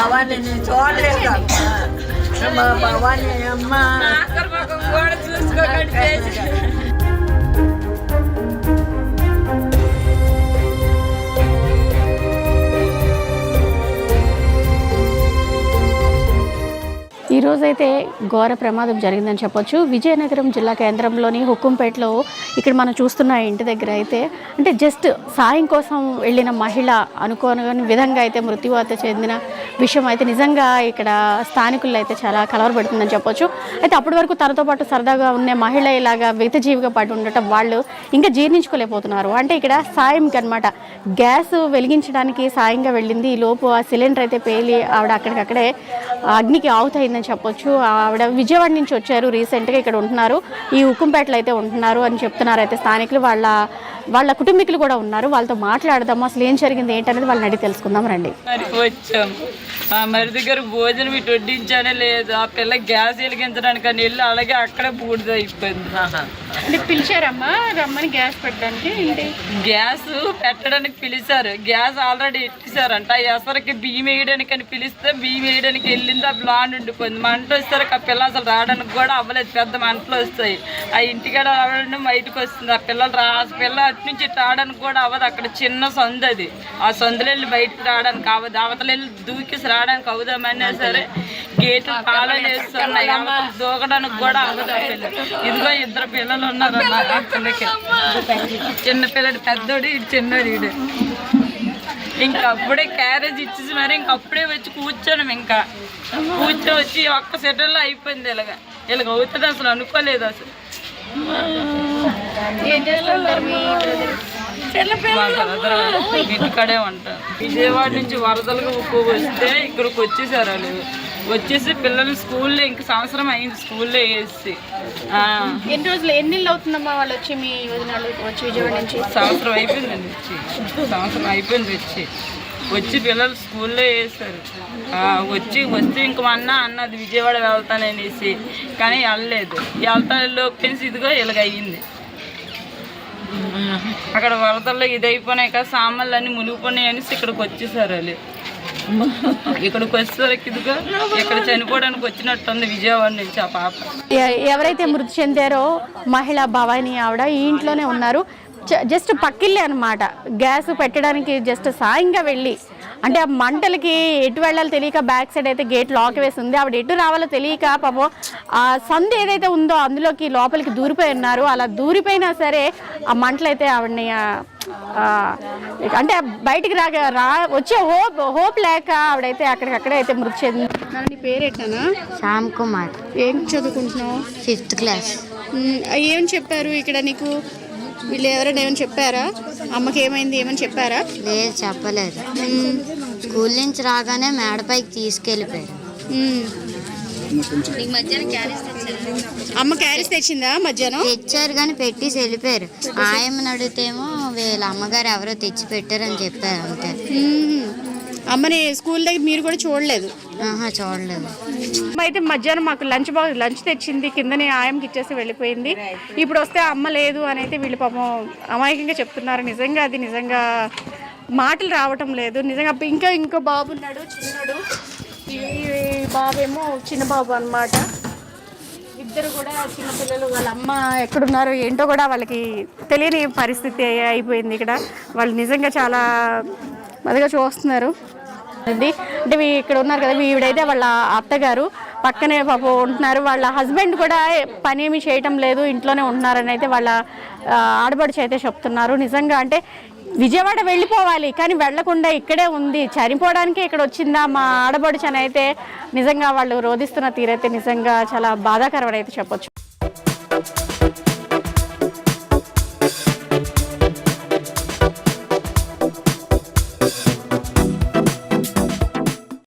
భవానీ నేను చూడలేదు మా భవానీ అమ్మ కూడా చూసుకోకండి. ఈరోజైతే ఘోర ప్రమాదం జరిగిందని చెప్పొచ్చు. విజయనగరం జిల్లా కేంద్రంలోని హుకుంపేటలో ఇక్కడ మనం చూస్తున్న ఇంటి దగ్గర అయితే అంటే జస్ట్ సాయం కోసం వెళ్ళిన మహిళ అనుకోని విధంగా అయితే మృత్యువాత చెందిన విషయం అయితే నిజంగా ఇక్కడ స్థానికులు అయితే చాలా కలవరపెడుతుందని చెప్పొచ్చు. అయితే అప్పటి వరకు తనతో పాటు సరదాగా ఉన్న మహిళ ఇలాగా విగతజీవిగా పడి ఉండటం వాళ్ళు ఇంకా జీర్ణించుకోలేకపోతున్నారు. అంటే ఇక్కడ సాయంకి అనమాట గ్యాస్ వెలిగించడానికి సాయంగా వెళ్ళింది. ఈ లోపు ఆ సిలిండర్ అయితే పేలి ఆవిడ అక్కడికక్కడే అగ్నికి ఆవుతయిందని చెప్పొచ్చు. ఆవిడ విజయవాడ నుంచి వచ్చారు, రీసెంట్గా ఇక్కడ ఉంటున్నారు, ఈ ఉక్కుంపేటలో అయితే ఉంటున్నారు అని చెప్తున్నారు. అయితే స్థానికులు వాళ్ళ కుటుంబీకులు కూడా ఉన్నారు, వాళ్ళతో మాట్లాడదాము అసలు ఏం జరిగింది ఏంటనేది వాళ్ళని అడిగి తెలుసుకుందాం రండి. వచ్చాం మరి దగ్గర భోజనం ఇటు వడ్డించానే లేదు. ఆ పిల్ల గ్యాస్ వెలిగించడానికి అని వెళ్ళి అలాగే అక్కడే బూడిద అయిపోయింది. పిలిచారమ్మా రమ్మని గ్యాస్ పెట్టడానికి? గ్యాస్ పెట్టడానికి పిలిచారు, గ్యాస్ ఆల్రెడీ ఎట్టేసారంట. ఎసరికి బియ్యం వేయడానికి అని పిలిస్తే బియ్యం వేయడానికి వెళ్ళింది, ఆ బ్లాండ్ ఉండిపోయింది. మంట వచ్చేసరికి ఆ పిల్ల అసలు రావడానికి కూడా అవ్వలేదు, పెద్ద మంటలు వస్తాయి. ఆ ఇంటికాడ రావడం బయటకు వస్తుంది. ఆ పిల్ల అటు నుంచి రావడానికి కూడా అవ్వదు, అక్కడ చిన్న సందు అది, ఆ సందులో వెళ్ళి బయటకు రావడానికి అవ్వదు. అవతల వెళ్ళి దూకిసి రావడానికి అవుదామన్నా సరే గేట్లు తాళాలు వేస్తున్నాయి, దూకడానికి కూడా అవ్వదు. ఆ పిల్ల ఇదిగో ఇద్దరు పిల్లలు ఉన్నారు ఆ పిల్లకి, చిన్న పిల్లడు పెద్దోడు, ఇటు చిన్నోడు. ఇడు ఇంకా అప్పుడే క్యారేజ్ ఇచ్చేసి మరి ఇంకప్పుడే వచ్చి కూర్చోడం, ఇంకా కూర్చొని వచ్చి ఒక్క సెటల్లో అయిపోయింది. ఇలాగ అవుతుంది అసలు అనుకోలేదు. అసలు ఇంటికాడే ఉంటారు. విజయవాడ నుంచి వరదలుగా వస్తే ఇక్కడికి వచ్చేసారు వాళ్ళు. వచ్చేసి పిల్లల్ని స్కూల్లో ఇంక సంవత్సరం అయింది స్కూల్లో వేసి. ఎన్ని రోజులు ఎన్ని అవుతుందమ్మా వాళ్ళు వచ్చి మీ వదినాలు వచ్చి విజయవాడ నుంచి? సంవత్సరం అయిపోయిందండి సంవత్సరం అయిపోయింది వచ్చి పిల్లలు స్కూల్లో వేస్తారు. వస్తే ఇంక అన్నది విజయవాడ వెళ్తాననేసి, కానీ వెళ్ళలేదు. వెళ్తాలోపేసి ఇదిగో ఇలాగ అయ్యింది. అక్కడ వరదల్లో ఇది అయిపోయినాయి కదా, సామాన్లు అన్నీ మునిగిపోయినాయి అనేసి ఇక్కడికి వచ్చేసారు వాళ్ళు. ఇక్కడికి వచ్చేసరికి ఇదిగో ఇక్కడ చనిపోవడానికి వచ్చినట్టుంది విజయవాడ నుంచి ఆ పాప. ఎవరైతే మృతి చెందారో మహిళ భవానీ ఆవిడ ఈ ఇంట్లోనే ఉన్నారు. జస్ట్ పక్కిల్లే అనమాట. గ్యాస్ పెట్టడానికి జస్ట్ సాయంగా వెళ్ళి, అంటే ఆ మంటలకి ఎటు వెళ్ళాలో తెలియక బ్యాక్ సైడ్ అయితే గేట్ లాక్ వేసి ఉంది. ఆవిడ ఎటు రావాలో తెలియక పాపం ఆ సందు ఏదైతే ఉందో అందులోకి లోపలికి దూరిపోయి ఉన్నారు. అలా దూరిపోయినా సరే ఆ మంటలు అయితే ఆవిడని అంటే బయటికి వచ్చే హోప్ లేక ఆవిడైతే అక్కడికక్కడే అయితే మృతి చెందింది. నీ పేరేటానా? శ్యామ్ కుమార్. ఏం చదువుకుంటున్నావు? 5th class. ఏం చెప్పారు ఇక్కడ నీకు? వీళ్ళు ఎవరైనా ఏమైనా చెప్పారా? అమ్మకి ఏమైంది ఏమని చెప్పారా? లేదు, చెప్పలేదు. స్కూల్ నుంచి రాగానే మేడపైకి తీసుకెళ్ళిపోయారు. అమ్మ క్యారేజ్ తెచ్చిందా? మధ్యాహ్నం తెచ్చారు కానీ పెట్టేసి వెళ్ళిపోయారు. ఆయమ్మని అడిగితేమో వీళ్ళ అమ్మగారు ఎవరో తెచ్చి పెట్టారని చెప్పారు అంతే. అమ్మని స్కూల్ దగ్గర మీరు కూడా చూడలేదు? చూడలేదు. అమ్మ అయితే మధ్యాహ్నం మాకు లంచ్ తెచ్చింది, కిందని ఆయమ్మకి ఇచ్చేసి వెళ్ళిపోయింది. ఇప్పుడు వస్తే అమ్మ లేదు అని అయితే వీళ్ళు పాపం అమాయకంగా చెప్తున్నారు. నిజంగా అది నిజంగా మాటలు రావటం లేదు. నిజంగా ఇంకో బాబు ఉన్నాడు, చిన్నడు. ఈ బాబేమో చిన్న బాబు అనమాట. ఇద్దరు కూడా చిన్నపిల్లలు. వాళ్ళ అమ్మ ఎక్కడున్నారో ఏంటో కూడా వాళ్ళకి తెలియని పరిస్థితి అయిపోయింది. ఇక్కడ వాళ్ళు నిజంగా చాలా అదిగా చూస్తున్నారు. అంటే ఇక్కడ ఉన్నారు కదా, ఈవిడైతే వాళ్ళ అత్తగారు పక్కనే పాపం ఉంటున్నారు. వాళ్ళ హస్బెండ్ కూడా పని ఏమి చేయటం లేదు, ఇంట్లోనే ఉంటున్నారని అయితే వాళ్ళ ఆడబడుచు అయితే చెప్తున్నారు. నిజంగా అంటే విజయవాడ వెళ్ళిపోవాలి కానీ వెళ్లకుండా ఇక్కడే ఉంది, చనిపోవడానికే ఇక్కడ వచ్చిందా మా ఆడబడుచు అని అయితే నిజంగా వాళ్ళు రోధిస్తున్న తీరైతే నిజంగా చాలా బాధాకరమని అయితే చెప్పొచ్చు.